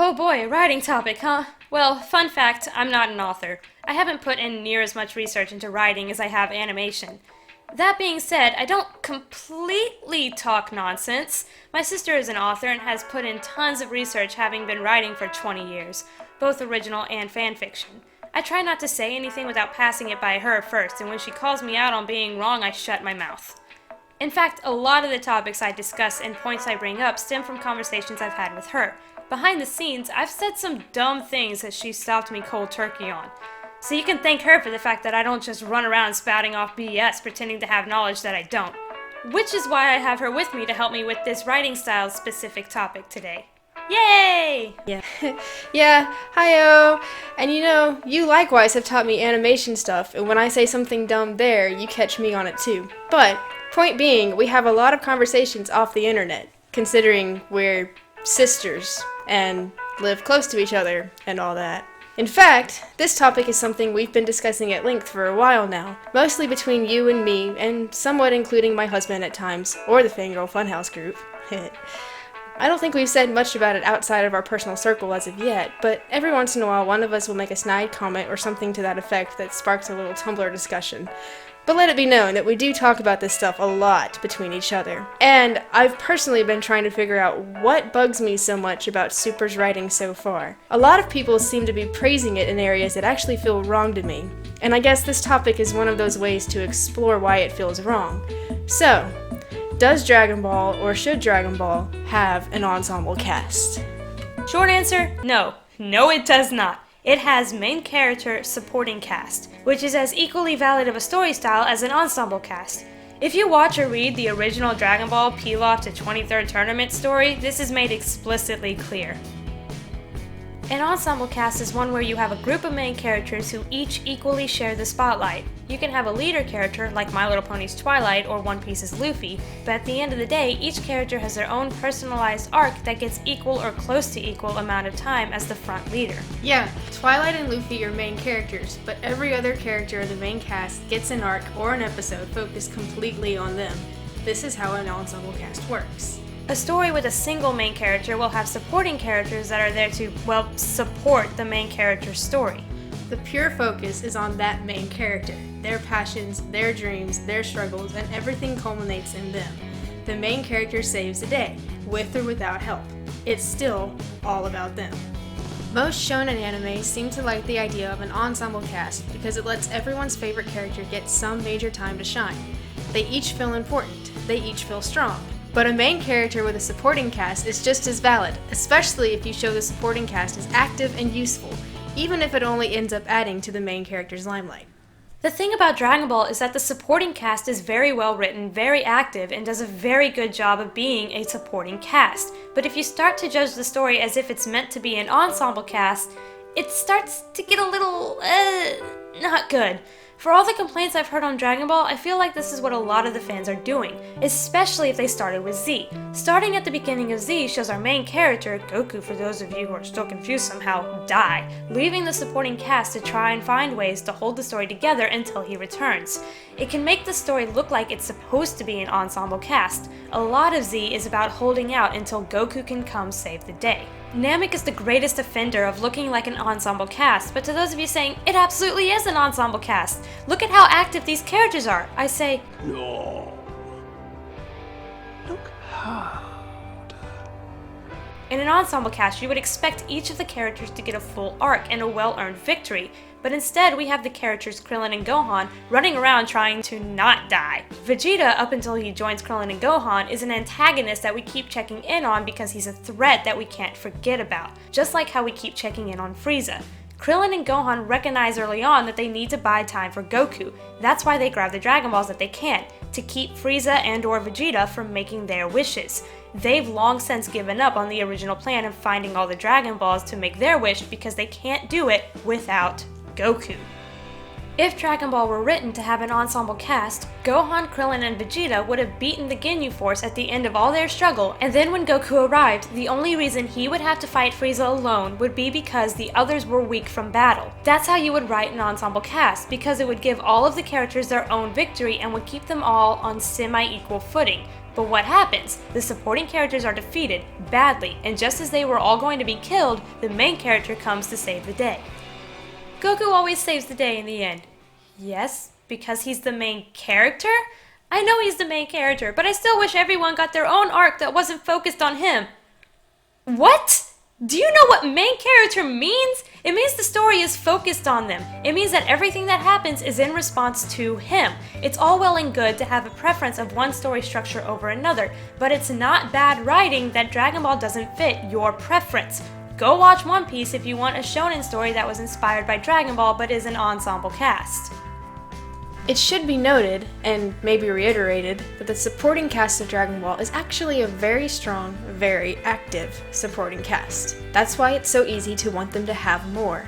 Oh boy, a writing topic, huh? Well, fun fact, I'm not an author. I haven't put in near as much research into writing as I have animation. That being said, I don't completely talk nonsense. My sister is an author and has put in tons of research, having been writing for 20 years, both original and fan fiction. I try not to say anything without passing it by her first, and when she calls me out on being wrong, I shut my mouth. In fact, a lot of the topics I discuss and points I bring up stem from conversations I've had with her. Behind the scenes, I've said some dumb things that she stopped me cold turkey on. So you can thank her for the fact that I don't just run around spouting off BS pretending to have knowledge that I don't. Which is why I have her with me to help me with this writing style specific topic today. Yay! Yeah. Yeah, hi-oh. And you likewise have taught me animation stuff, and when I say something dumb there, you catch me on it too. But, point being, we have a lot of conversations off the internet, considering we're sisters and live close to each other and all that. In fact, this topic is something we've been discussing at length for a while now, mostly between you and me, and somewhat including my husband at times, or the Fangirl Funhouse group. I don't think we've said much about it outside of our personal circle as of yet, but every once in a while one of us will make a snide comment or something to that effect that sparks a little Tumblr discussion. But let it be known that we do talk about this stuff a lot between each other. And I've personally been trying to figure out what bugs me so much about Super's writing so far. A lot of people seem to be praising it in areas that actually feel wrong to me, and I guess this topic is one of those ways to explore why it feels wrong. So, does Dragon Ball, or should Dragon Ball, have an ensemble cast? Short answer, no. No, it does not. It has main character supporting cast, which is as equally valid of a story style as an ensemble cast. If you watch or read the original Dragon Ball Pilaf to 23rd Tournament story, this is made explicitly clear. An ensemble cast is one where you have a group of main characters who each equally share the spotlight. You can have a leader character like My Little Pony's Twilight or One Piece's Luffy, but at the end of the day, each character has their own personalized arc that gets equal or close to equal amount of time as the front leader. Yeah, Twilight and Luffy are main characters, but every other character in the main cast gets an arc or an episode focused completely on them. This is how an ensemble cast works. A story with a single main character will have supporting characters that are there to, well, support the main character's story. The pure focus is on that main character, their passions, their dreams, their struggles, and everything culminates in them. The main character saves the day, with or without help. It's still all about them. Most shonen anime seem to like the idea of an ensemble cast because it lets everyone's favorite character get some major time to shine. They each feel important, they each feel strong. But a main character with a supporting cast is just as valid, especially if you show the supporting cast is active and useful, even if it only ends up adding to the main character's limelight. The thing about Dragon Ball is that the supporting cast is very well written, very active, and does a very good job of being a supporting cast. But if you start to judge the story as if it's meant to be an ensemble cast, it starts to get a little, not good. For all the complaints I've heard on Dragon Ball, I feel like this is what a lot of the fans are doing, especially if they started with Z. Starting at the beginning of Z shows our main character, Goku for those of you who are still confused somehow, die, leaving the supporting cast to try and find ways to hold the story together until he returns. It can make the story look like it's supposed to be an ensemble cast. A lot of Z is about holding out until Goku can come save the day. Namek is the greatest offender of looking like an ensemble cast, but to those of you saying, it absolutely is an ensemble cast, look at how active these characters are, I say, No. Look hard. in an ensemble cast, you would expect each of the characters to get a full arc and a well-earned victory, but instead we have the characters Krillin and Gohan running around trying to not die. Vegeta, up until he joins Krillin and Gohan, is an antagonist that we keep checking in on because he's a threat that we can't forget about, just like how we keep checking in on Frieza. Krillin and Gohan recognize early on that they need to buy time for Goku. That's why they grab the Dragon Balls that they can, to keep Frieza and or Vegeta from making their wishes. They've long since given up on the original plan of finding all the Dragon Balls to make their wish because they can't do it without Goku. If Dragon Ball were written to have an ensemble cast, Gohan, Krillin, and Vegeta would have beaten the Ginyu Force at the end of all their struggle, and then when Goku arrived, the only reason he would have to fight Frieza alone would be because the others were weak from battle. That's how you would write an ensemble cast, because it would give all of the characters their own victory and would keep them all on semi-equal footing. But what happens? The supporting characters are defeated, badly, and just as they were all going to be killed, the main character comes to save the day. Goku always saves the day in the end. Yes, because he's the main character? I know he's the main character, but I still wish everyone got their own arc that wasn't focused on him. What? Do you know what main character means? It means the story is focused on them. It means that everything that happens is in response to him. It's all well and good to have a preference of one story structure over another, but it's not bad writing that Dragon Ball doesn't fit your preference. Go watch One Piece if you want a shonen story that was inspired by Dragon Ball but is an ensemble cast. It should be noted, and maybe reiterated, that the supporting cast of Dragon Ball is actually a very strong, very active supporting cast. That's why it's so easy to want them to have more.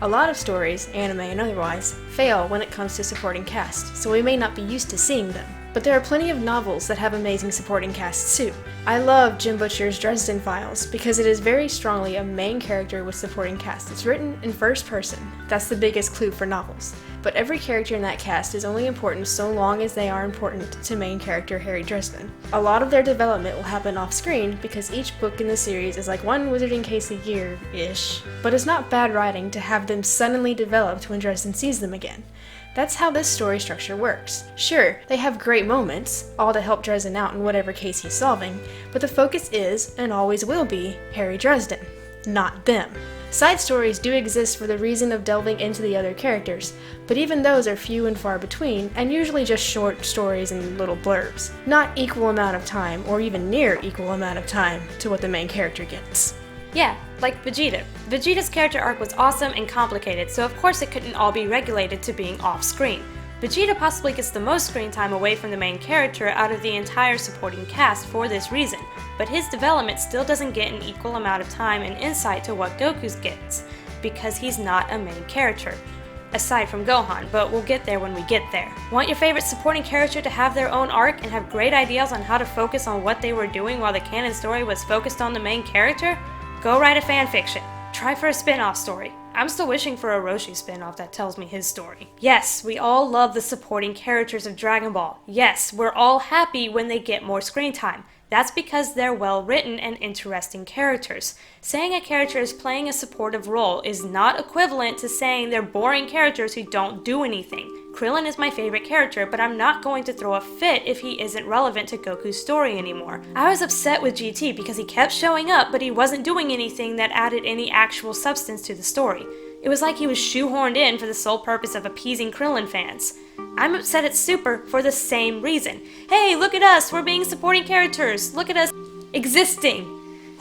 A lot of stories, anime and otherwise, fail when it comes to supporting cast, so we may not be used to seeing them. But there are plenty of novels that have amazing supporting casts too. I love Jim Butcher's Dresden Files because it is very strongly a main character with supporting cast. It's written in first person. That's the biggest clue for novels. But every character in that cast is only important so long as they are important to main character Harry Dresden. A lot of their development will happen off screen because each book in the series is like one wizarding case a year-ish. But it's not bad writing to have them suddenly developed when Dresden sees them again. That's how this story structure works. Sure, they have great moments, all to help Dresden out in whatever case he's solving, but the focus is, and always will be, Harry Dresden, not them. Side stories do exist for the reason of delving into the other characters, but even those are few and far between, and usually just short stories and little blurbs. Not equal amount of time, or even near equal amount of time, to what the main character gets. Yeah, like Vegeta. Vegeta's character arc was awesome and complicated, so of course it couldn't all be regulated to being off-screen. Vegeta possibly gets the most screen time away from the main character out of the entire supporting cast for this reason, but his development still doesn't get an equal amount of time and insight to what Goku's gets, because he's not a main character. Aside from Gohan, but we'll get there when we get there. Want your favorite supporting character to have their own arc and have great ideas on how to focus on what they were doing while the canon story was focused on the main character? Go write a fanfiction. Try for a spin-off story. I'm still wishing for a Roshi spin-off that tells me his story. Yes, we all love the supporting characters of Dragon Ball. Yes, we're all happy when they get more screen time. That's because they're well-written and interesting characters. Saying a character is playing a supportive role is not equivalent to saying they're boring characters who don't do anything. Krillin is my favorite character, but I'm not going to throw a fit if he isn't relevant to Goku's story anymore. I was upset with GT because he kept showing up, but he wasn't doing anything that added any actual substance to the story. It was like he was shoehorned in for the sole purpose of appeasing Krillin fans. I'm upset at Super for the same reason. Hey, look at us, we're being supporting characters. Look at us existing.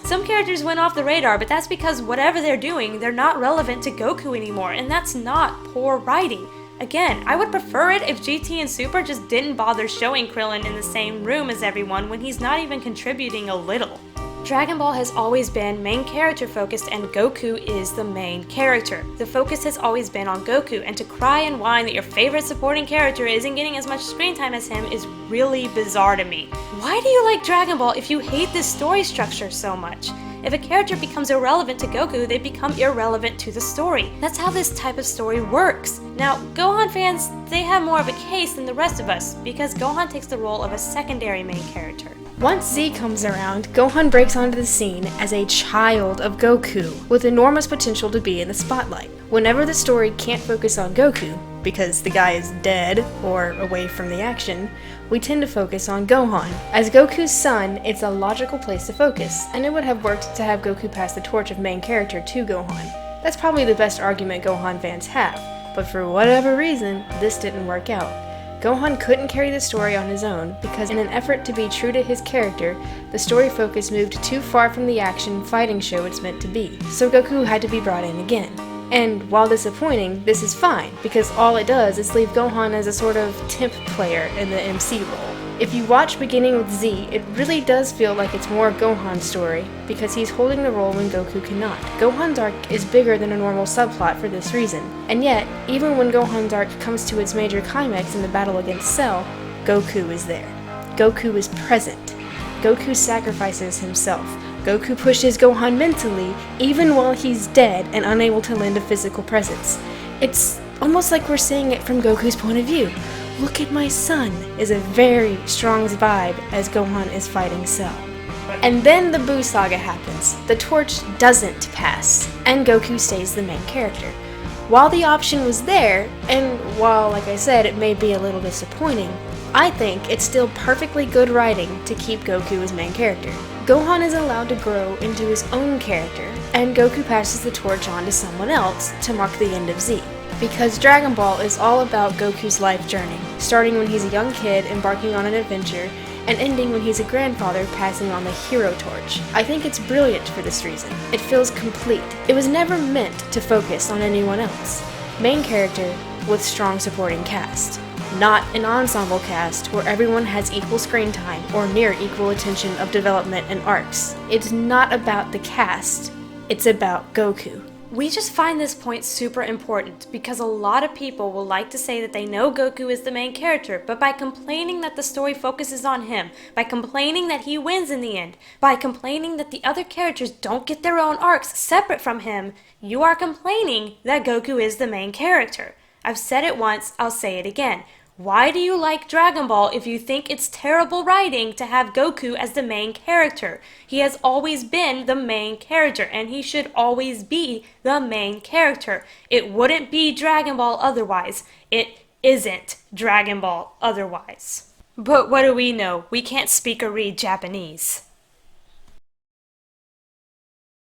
Some characters went off the radar, but that's because whatever they're doing, they're not relevant to Goku anymore, and that's not poor writing. Again, I would prefer it if GT and Super just didn't bother showing Krillin in the same room as everyone when he's not even contributing a little. Dragon Ball has always been main character focused and Goku is the main character. The focus has always been on Goku, and to cry and whine that your favorite supporting character isn't getting as much screen time as him is really bizarre to me. Why do you like Dragon Ball if you hate this story structure so much? If a character becomes irrelevant to Goku, they become irrelevant to the story. That's how this type of story works. Now, Gohan fans, they have more of a case than the rest of us, because Gohan takes the role of a secondary main character. Once Z comes around, Gohan breaks onto the scene as a child of Goku, with enormous potential to be in the spotlight. Whenever the story can't focus on Goku, because the guy is dead or away from the action, we tend to focus on Gohan. As Goku's son, it's a logical place to focus, and it would have worked to have Goku pass the torch of main character to Gohan. That's probably the best argument Gohan fans have, but for whatever reason, this didn't work out. Gohan couldn't carry the story on his own because in an effort to be true to his character, the story focus moved too far from the action fighting show it's meant to be, so Goku had to be brought in again. And while disappointing, this is fine, because all it does is leave Gohan as a sort of temp player in the MC role. If you watch beginning with Z, it really does feel like it's more Gohan's story, because he's holding the role when Goku cannot. Gohan's arc is bigger than a normal subplot for this reason, and yet, even when Gohan's arc comes to its major climax in the battle against Cell, Goku is there. Goku is present. Goku sacrifices himself. Goku pushes Gohan mentally, even while he's dead and unable to lend a physical presence. It's almost like we're seeing it from Goku's point of view. Look at my son is a very strong vibe as Gohan is fighting Cell. And then the Buu saga happens. The torch doesn't pass, and Goku stays the main character. While the option was there, and while, like I said, it may be a little disappointing, I think it's still perfectly good writing to keep Goku as main character. Gohan is allowed to grow into his own character, and Goku passes the torch on to someone else to mark the end of Z. Because Dragon Ball is all about Goku's life journey, starting when he's a young kid embarking on an adventure, and ending when he's a grandfather passing on the hero torch. I think it's brilliant for this reason. It feels complete. It was never meant to focus on anyone else. Main character with strong supporting cast. Not an ensemble cast where everyone has equal screen time or near equal attention of development and arcs. It's not about the cast, it's about Goku. We just find this point super important because a lot of people will like to say that they know Goku is the main character, but by complaining that the story focuses on him, by complaining that he wins in the end, by complaining that the other characters don't get their own arcs separate from him, you are complaining that Goku is the main character. I've said it once, I'll say it again. Why do you like Dragon Ball if you think it's terrible writing to have Goku as the main character? He has always been the main character, and he should always be the main character. It wouldn't be Dragon Ball otherwise. It isn't Dragon Ball otherwise. But what do we know? We can't speak or read Japanese.